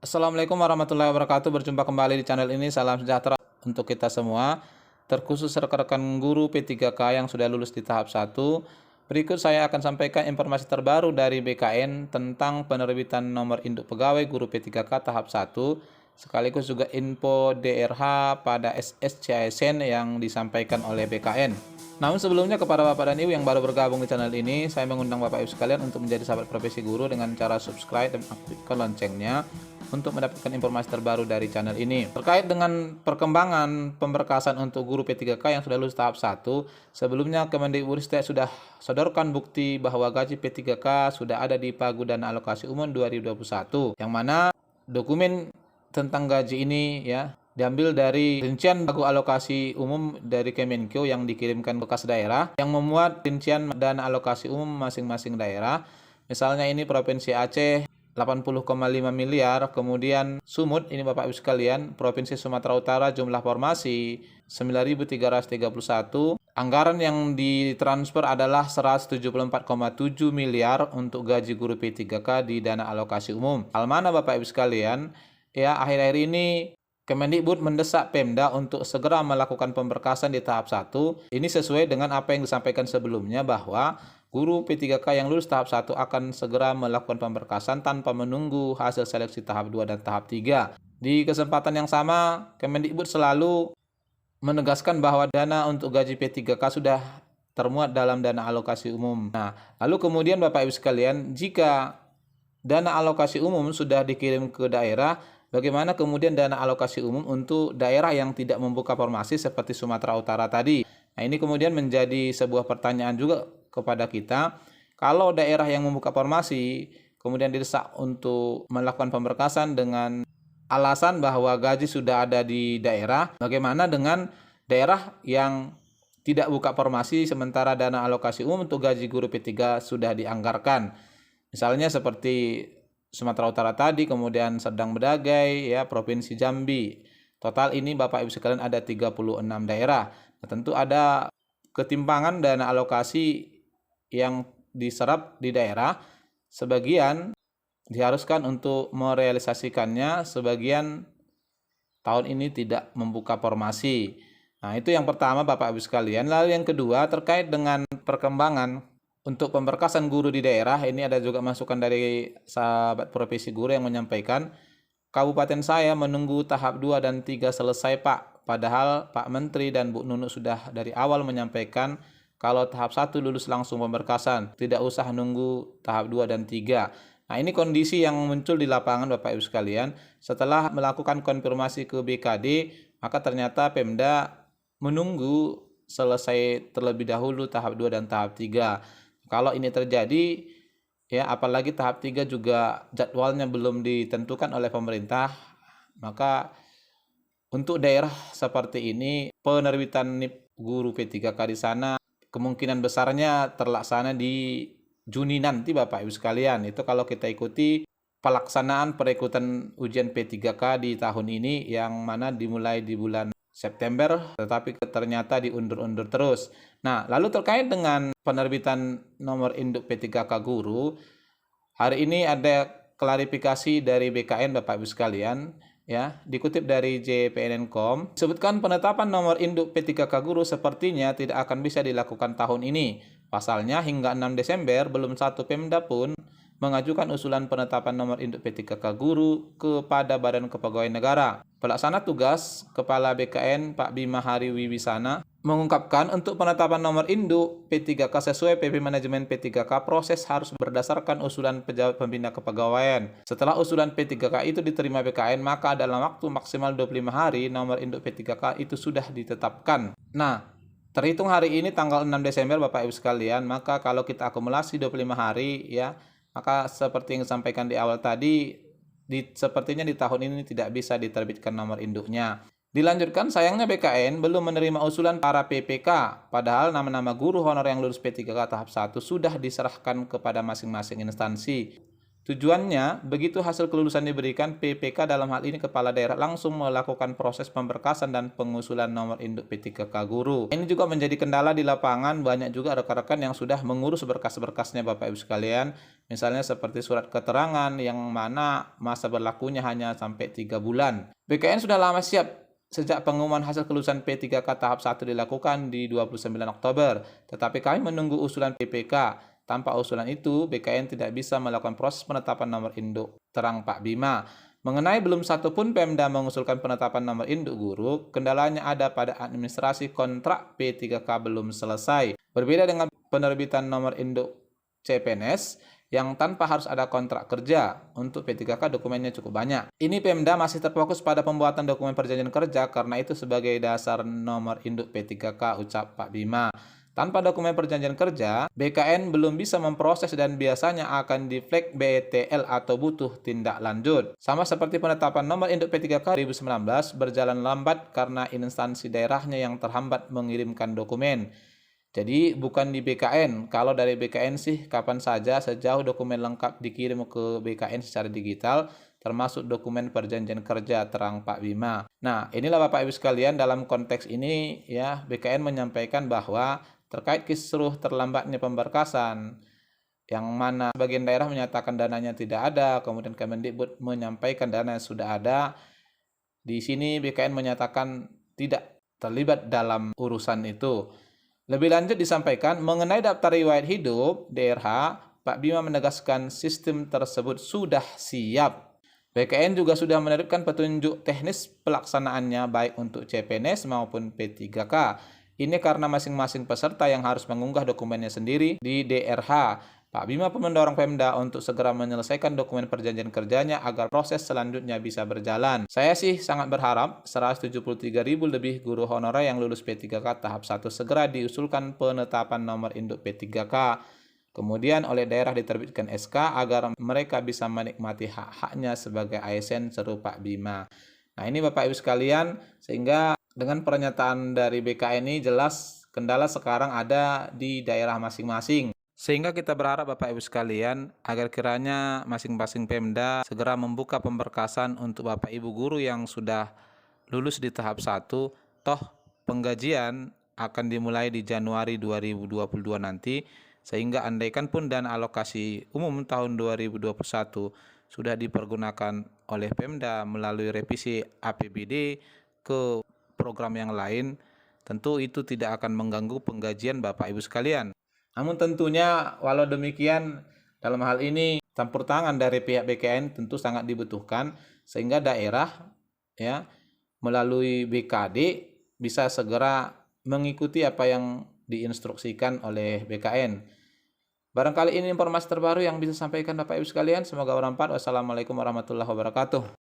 Assalamualaikum warahmatullahi wabarakatuh. Berjumpa kembali di channel ini. Salam sejahtera untuk kita semua. Terkhusus rekan-rekan guru P3K yang sudah lulus di tahap 1. Berikut saya akan sampaikan informasi terbaru dari BKN tentang penerbitan nomor induk pegawai guru P3K tahap 1, sekaligus juga info DRH pada SSCASN yang disampaikan oleh BKN. Namun sebelumnya, kepada Bapak dan Ibu yang baru bergabung di channel ini, saya mengundang Bapak Ibu sekalian untuk menjadi sahabat profesi guru dengan cara subscribe dan aktifkan loncengnya untuk mendapatkan informasi terbaru dari channel ini. Terkait dengan perkembangan pemberkasan untuk guru P3K yang sudah lulus tahap 1, sebelumnya Kemendikbudristek sudah sodorkan bukti bahwa gaji P3K sudah ada di Pagu Dana Alokasi Umum 2021, yang mana dokumen tentang gaji ini diambil dari rincian pagu alokasi umum dari Kemenkeu yang dikirimkan ke kas daerah yang memuat rincian dana alokasi umum masing-masing daerah. Misalnya ini Provinsi Aceh 80,5 miliar, kemudian Sumut ini Bapak Ibu sekalian, Provinsi Sumatera Utara jumlah formasi 9.331, anggaran yang ditransfer adalah 174,7 miliar untuk gaji guru P3K di dana alokasi umum. Hal mana Bapak Ibu sekalian, akhir-akhir ini Kemendikbud mendesak Pemda untuk segera melakukan pemberkasan di tahap 1. Ini sesuai dengan apa yang disampaikan sebelumnya bahwa guru P3K yang lulus tahap 1 akan segera melakukan pemberkasan tanpa menunggu hasil seleksi tahap 2 dan tahap 3. Di kesempatan yang sama, Kemendikbud selalu menegaskan bahwa dana untuk gaji P3K sudah termuat dalam dana alokasi umum. Nah, lalu kemudian Bapak Ibu sekalian, jika dana alokasi umum sudah dikirim ke daerah, bagaimana kemudian dana alokasi umum untuk daerah yang tidak membuka formasi seperti Sumatera Utara tadi? Nah, ini kemudian menjadi sebuah pertanyaan juga kepada kita. Kalau daerah yang membuka formasi kemudian didesak untuk melakukan pemberkasan dengan alasan bahwa gaji sudah ada di daerah, bagaimana dengan daerah yang tidak buka formasi sementara dana alokasi umum untuk gaji guru P3 sudah dianggarkan? Misalnya seperti Sumatera Utara tadi, kemudian Serdang Bedagai, Provinsi Jambi. Total ini Bapak Ibu sekalian ada 36 daerah. Nah, tentu ada ketimpangan dana alokasi yang diserap di daerah. Sebagian diharuskan untuk merealisasikannya, sebagian tahun ini tidak membuka formasi. Nah, itu yang pertama Bapak Ibu sekalian. Lalu yang kedua, terkait dengan perkembangan untuk pemberkasan guru di daerah, ini ada juga masukan dari sahabat profesi guru yang menyampaikan, Kabupaten saya menunggu tahap 2 dan 3 selesai Pak. Padahal Pak Menteri dan Bu Nunuk sudah dari awal menyampaikan kalau tahap 1 lulus langsung pemberkasan, tidak usah nunggu tahap 2 dan 3. Nah, ini kondisi yang muncul di lapangan Bapak Ibu sekalian. Setelah melakukan konfirmasi ke BKD, maka ternyata Pemda menunggu selesai terlebih dahulu tahap 2 dan tahap 3. Kalau ini terjadi, apalagi tahap 3 juga jadwalnya belum ditentukan oleh pemerintah, maka untuk daerah seperti ini, penerbitan NIP guru P3K di sana kemungkinan besarnya terlaksana di Juni nanti Bapak Ibu sekalian. Itu kalau kita ikuti pelaksanaan perekrutan ujian P3K di tahun ini, yang mana dimulai di bulan September, tetapi ternyata diundur-undur terus. Nah, lalu terkait dengan penerbitan nomor induk P3K guru, hari ini ada klarifikasi dari BKN Bapak Ibu sekalian, dikutip dari JPNN.com, sebutkan penetapan nomor induk P3K guru sepertinya tidak akan bisa dilakukan tahun ini. Pasalnya hingga 6 Desember belum satu Pemda pun mengajukan usulan penetapan nomor induk P3K guru kepada Badan Kepegawaian Negara. Pelaksana tugas Kepala BKN Pak Bima Hari Wiwisana mengungkapkan untuk penetapan nomor induk P3K sesuai PP Manajemen P3K, proses harus berdasarkan usulan pejabat pembina kepegawaian. Setelah usulan P3K itu diterima BKN, maka dalam waktu maksimal 25 hari nomor induk P3K itu sudah ditetapkan. Nah, terhitung hari ini tanggal 6 Desember Bapak Ibu sekalian, maka kalau kita akumulasi 25 hari maka seperti yang disampaikan di awal tadi, sepertinya di tahun ini tidak bisa diterbitkan nomor induknya. Dilanjutkan, sayangnya BKN belum menerima usulan para PPK, padahal nama-nama guru honor yang lulus P3K tahap 1 sudah diserahkan kepada masing-masing instansi. Tujuannya, begitu hasil kelulusan diberikan, PPK dalam hal ini kepala daerah langsung melakukan proses pemberkasan dan pengusulan nomor induk P3K guru. Ini juga menjadi kendala di lapangan, banyak juga rekan-rekan yang sudah mengurus berkas-berkasnya Bapak Ibu sekalian, misalnya seperti surat keterangan yang mana masa berlakunya hanya sampai 3 bulan. BKN sudah lama siap sejak pengumuman hasil kelulusan P3K tahap 1 dilakukan di 29 Oktober, tetapi kami menunggu usulan PPK. Tanpa usulan itu, BKN tidak bisa melakukan proses penetapan nomor induk terang Pak Bima. Mengenai belum satu pun Pemda mengusulkan penetapan nomor induk guru, kendalanya ada pada administrasi kontrak P3K belum selesai. Berbeda dengan penerbitan nomor induk CPNS, yang tanpa harus ada kontrak kerja. Untuk P3K dokumennya cukup banyak. Ini Pemda masih terfokus pada pembuatan dokumen perjanjian kerja, karena itu sebagai dasar nomor induk P3K, ucap Pak Bima. Tanpa dokumen perjanjian kerja, BKN belum bisa memproses dan biasanya akan di-flag BETL atau butuh tindak lanjut. Sama seperti penetapan nomor induk P3K 2019 berjalan lambat karena instansi daerahnya yang terhambat mengirimkan dokumen. Jadi bukan di BKN. Kalau dari BKN sih kapan saja sejauh dokumen lengkap dikirim ke BKN secara digital, termasuk dokumen perjanjian kerja terang Pak Bima. Nah, inilah Bapak Ibu sekalian, dalam konteks ini ya BKN menyampaikan bahwa terkait kisruh terlambatnya pemberkasan, yang mana bagian daerah menyatakan dananya tidak ada, kemudian Kemendikbud menyampaikan dana sudah ada. Di sini BKN menyatakan tidak terlibat dalam urusan itu. Lebih lanjut disampaikan mengenai daftar riwayat hidup DRH, Pak Bima menegaskan sistem tersebut sudah siap. BKN juga sudah menerbitkan petunjuk teknis pelaksanaannya baik untuk CPNS maupun P3K. Ini karena masing-masing peserta yang harus mengunggah dokumennya sendiri di DRH. Pak Bima pun mendorong Pemda untuk segera menyelesaikan dokumen perjanjian kerjanya agar proses selanjutnya bisa berjalan. Saya sih sangat berharap 173.000 lebih guru honorer yang lulus P3K tahap 1 segera diusulkan penetapan nomor induk P3K. Kemudian oleh daerah diterbitkan SK agar mereka bisa menikmati hak-haknya sebagai ASN, seru Pak Bima. Nah, ini Bapak Ibu sekalian, sehingga dengan pernyataan dari BKN ini jelas kendala sekarang ada di daerah masing-masing. Sehingga kita berharap Bapak Ibu sekalian agar kiranya masing-masing Pemda segera membuka pemberkasan untuk Bapak Ibu guru yang sudah lulus di tahap 1. Toh penggajian akan dimulai di Januari 2022 nanti, sehingga andaikan pun dana alokasi umum tahun 2021 sudah dipergunakan oleh Pemda melalui revisi APBD ke program yang lain, tentu itu tidak akan mengganggu penggajian Bapak Ibu sekalian. Namun tentunya walau demikian, dalam hal ini campur tangan dari pihak BKN tentu sangat dibutuhkan, sehingga daerah ya melalui BKD bisa segera mengikuti apa yang diinstruksikan oleh BKN. Barangkali ini informasi terbaru yang bisa sampaikan Bapak Ibu sekalian. Semoga bermanfaat. Wassalamualaikum warahmatullahi wabarakatuh.